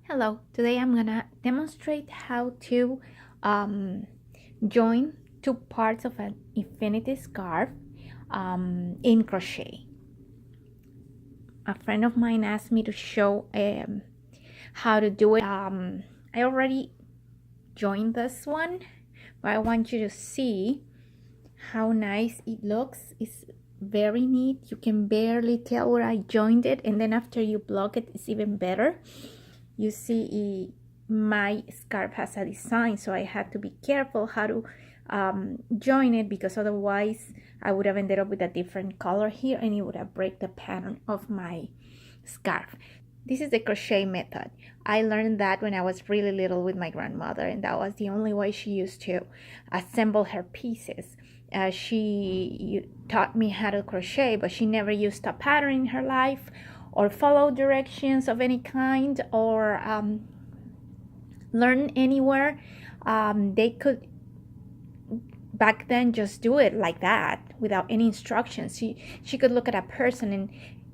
Hello, today I'm gonna demonstrate how to join two parts of an infinity scarf in crochet. A friend of mine asked me to show how to do it. I already joined this one, but I want you to see how nice it looks. It's very neat. You can barely tell where I joined it, and then after you block it, it's even better. You see my scarf has a design, so I had to be careful how to join it, because otherwise I would have ended up with a different color here and it would have break the pattern of my scarf. This is the crochet method. I learned that when I was really little with my grandmother, and that was the only way she used to assemble her pieces. She taught me how to crochet, but she never used a pattern in her life or follow directions of any kind, or learn anywhere. They could back then just do it like that without any instructions. She could look at a person and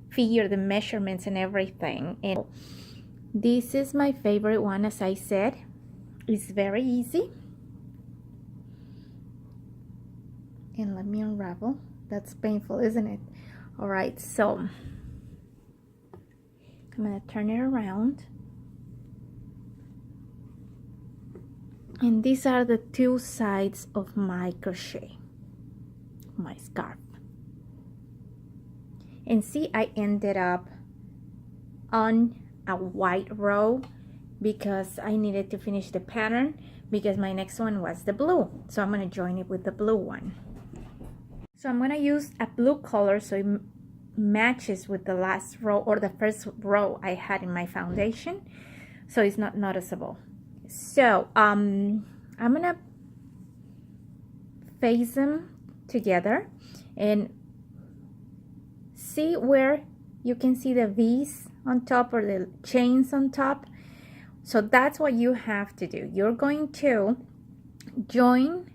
figure the measurements and everything. And this is my favorite one. As I said, it's very easy. And let me unravel. That's painful, isn't it? All right, so I'm going to turn it around. And these are the two sides of my crochet, my scarf. And see, I ended up on a white row because I needed to finish the pattern, because my next one was the blue. So I'm going to join it with the blue one. So I'm going to use a blue color so it matches with the last row, or the first row I had in my foundation, so it's not noticeable. So I'm gonna face them together and see where you can see the V's on top or the chains on top. So that's what you have to do. You're going to join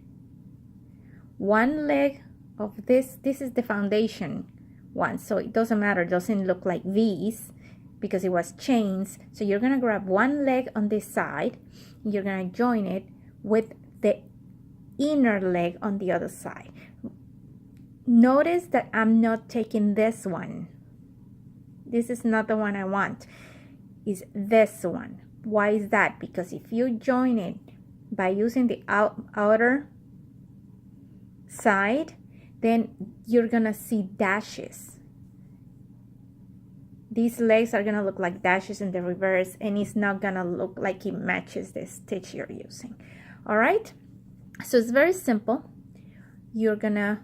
one leg of this. This is the foundation one, so it doesn't matter, it doesn't look like V's because it was chains. So you're gonna grab one leg on this side, you're gonna join it with the inner leg on the other side. Notice that I'm not taking this one. This is not the one I want. It's this one. Why is that? Because if you join it by using the outer side, then you're gonna see dashes. These legs are gonna look like dashes in the reverse, and it's not gonna look like it matches the stitch you're using. All right, so it's very simple. You're gonna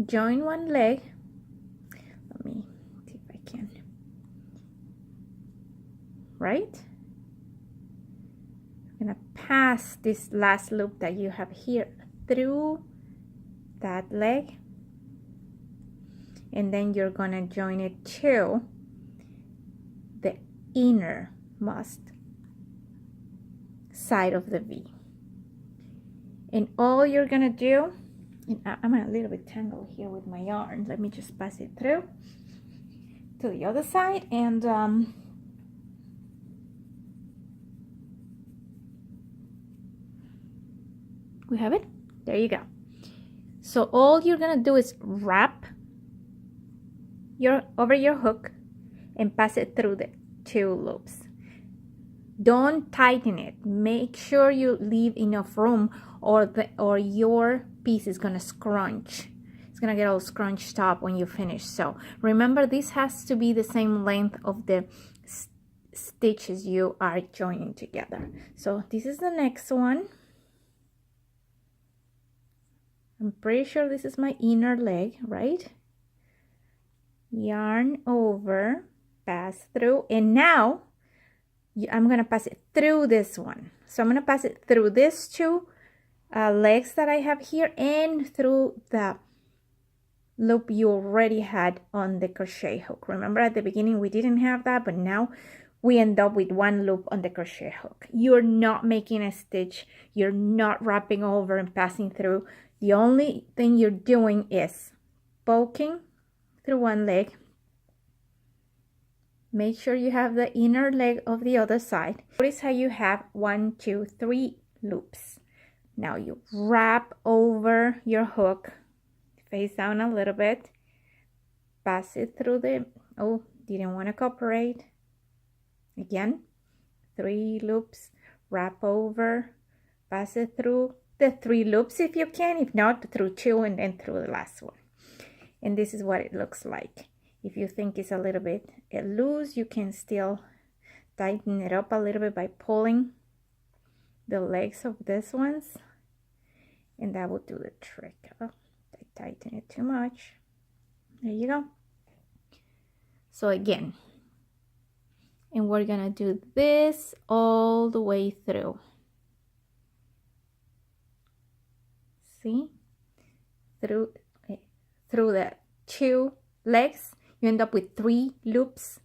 join one leg. Let me see if I can. Right, I'm gonna pass this last loop that you have here through that leg, and then you're gonna join it to the innermost side of the V. And all you're gonna do, and I'm a little bit tangled here with my yarn, let me just pass it through to the other side, and we have it. There you go. So all you're gonna do is wrap over your hook and pass it through the two loops. Don't tighten it. Make sure you leave enough room, or your piece is gonna scrunch. It's gonna get all scrunched up when you finish. So remember, this has to be the same length of the stitches you are joining together. So this is the next one. I'm pretty sure this is my inner leg, right? Yarn over, pass through, and now I'm gonna pass it through this one. So I'm gonna pass it through these two legs that I have here, and through the loop you already had on the crochet hook. Remember, at the beginning we didn't have that, but now we end up with one loop on the crochet hook. You're not making a stitch, you're not wrapping over and passing through. The only thing you're doing is poking through one leg, Make sure you have the inner leg of the other side. Notice how you have 1, 2, 3 loops. Now you wrap over your hook, face down a little bit, pass it through the, oh, didn't want to cooperate. Again, 3 loops, wrap over, pass it through the 3 loops if you can, if not through 2 and then through the last one. And this is what it looks like. If you think it's a little bit loose, you can still tighten it up a little bit by pulling the legs of these ones, and that will do the trick. Oh, I tighten it too much. There you go. So again, and we're gonna do this all the way through. See, through the 2 legs, you end up with 3 loops.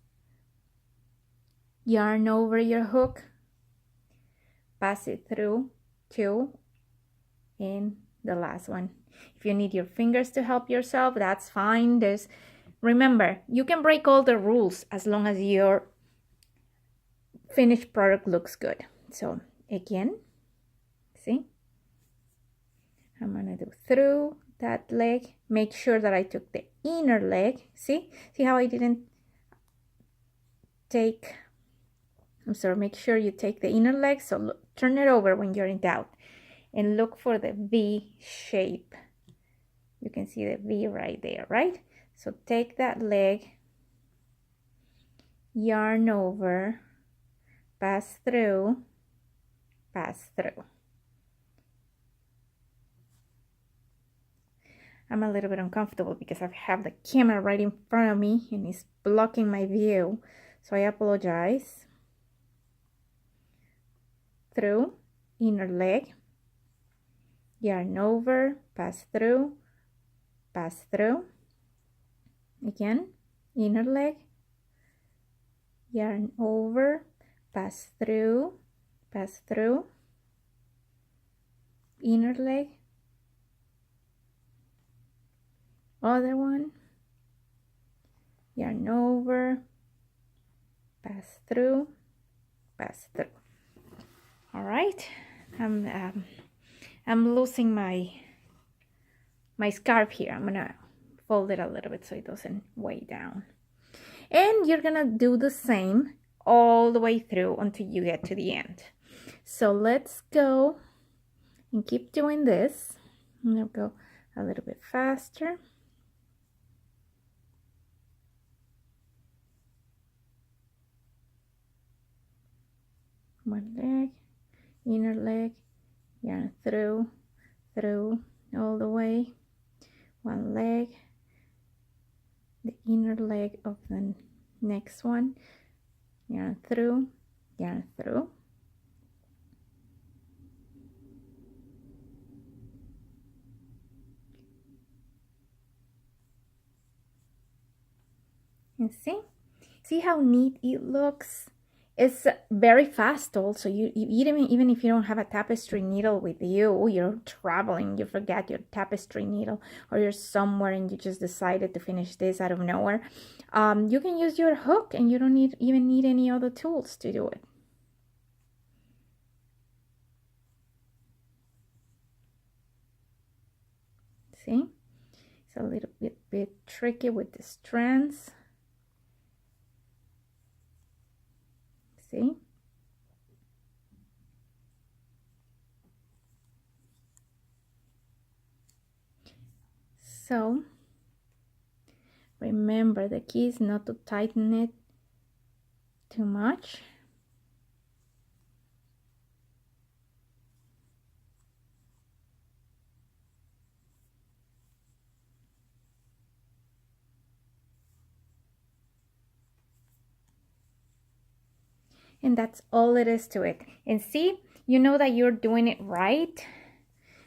Yarn over your hook, pass it through 2, and the last one. If you need your fingers to help yourself, that's fine. Remember, you can break all the rules as long as your finished product looks good. So again, see, I'm gonna do through that leg. Make sure that I took the inner leg. See how I didn't take, I'm sorry, make sure you take the inner leg. So look, turn it over when you're in doubt and look for the V shape. You can see the V right there, right? So take that leg, yarn over, pass through, pass through. I'm a little bit uncomfortable because I have the camera right in front of me and it's blocking my view, so I apologize. Through, inner leg, yarn over, pass through, pass through. Again, inner leg, yarn over, pass through, inner leg, other one, yarn over, pass through. All right, I'm losing my scarf here. I'm gonna fold it a little bit so it doesn't weigh down. And you're gonna do the same all the way through until you get to the end. So let's go and keep doing this. I'm gonna go a little bit faster. One leg, inner leg, yarn through, all the way. One leg, the inner leg of the next one, yarn through, and see how neat it looks. It's very fast also. You even if you don't have a tapestry needle with you, you're traveling, you forget your tapestry needle, or you're somewhere and you just decided to finish this out of nowhere, you can use your hook and you don't even need any other tools to do it. See, it's a little bit tricky with the strands. See? So remember, the key is not to tighten it too much. And that's all it is to it. And see, you know that you're doing it right,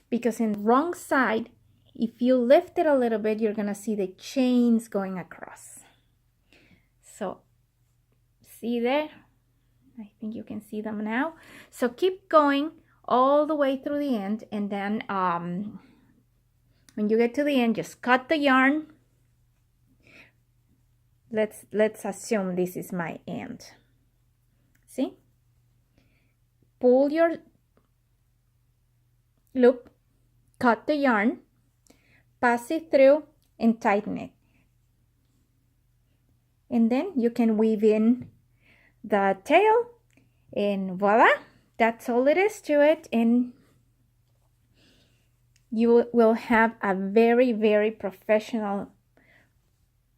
because in the wrong side, if you lift it a little bit, you're gonna see the chains going across. So see there? I think you can see them now. So keep going all the way through the end, and then when you get to the end, just cut the yarn, let's assume this is my end. See? Pull your loop, cut the yarn, pass it through, and tighten it. And then you can weave in the tail, and voila, that's all it is to it. And you will have a very, very professional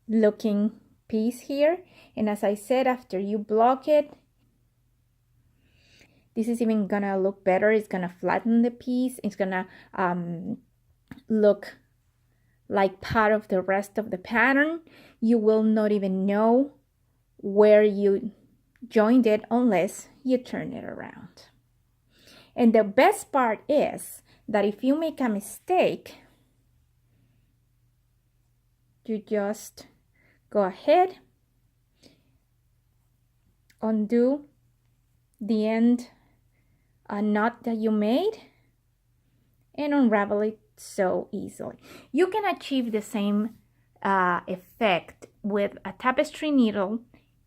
looking piece here. And as I said, after you block it, this is even gonna look better. It's gonna flatten the piece. It's gonna look like part of the rest of the pattern. You will not even know where you joined it unless you turn it around. And the best part is that if you make a mistake, you just go ahead, undo the end knot that you made, and unravel it so easily. You can achieve the same effect with a tapestry needle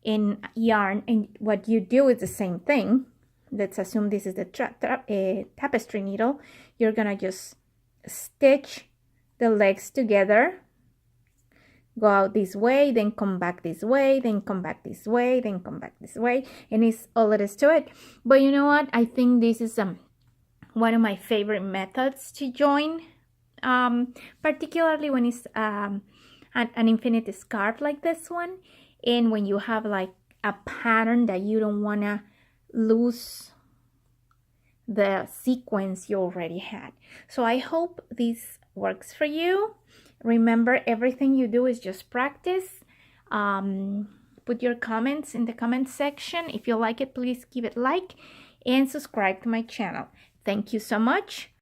in yarn, and what you do is the same thing. Let's assume this is the tapestry needle. You're gonna just stitch the legs together, go out this way, then come back this way, then come back this way, then come back this way, and it's all it is to it. But you know what? I think this is one of my favorite methods to join, particularly when it's an infinite scarf like this one, and when you have like a pattern that you don't want to lose the sequence you already had. So I hope this works for you. Remember, everything you do is just practice. Put your comments in the comment section. If you like it, please give it a like and subscribe to my channel. Thank you so much.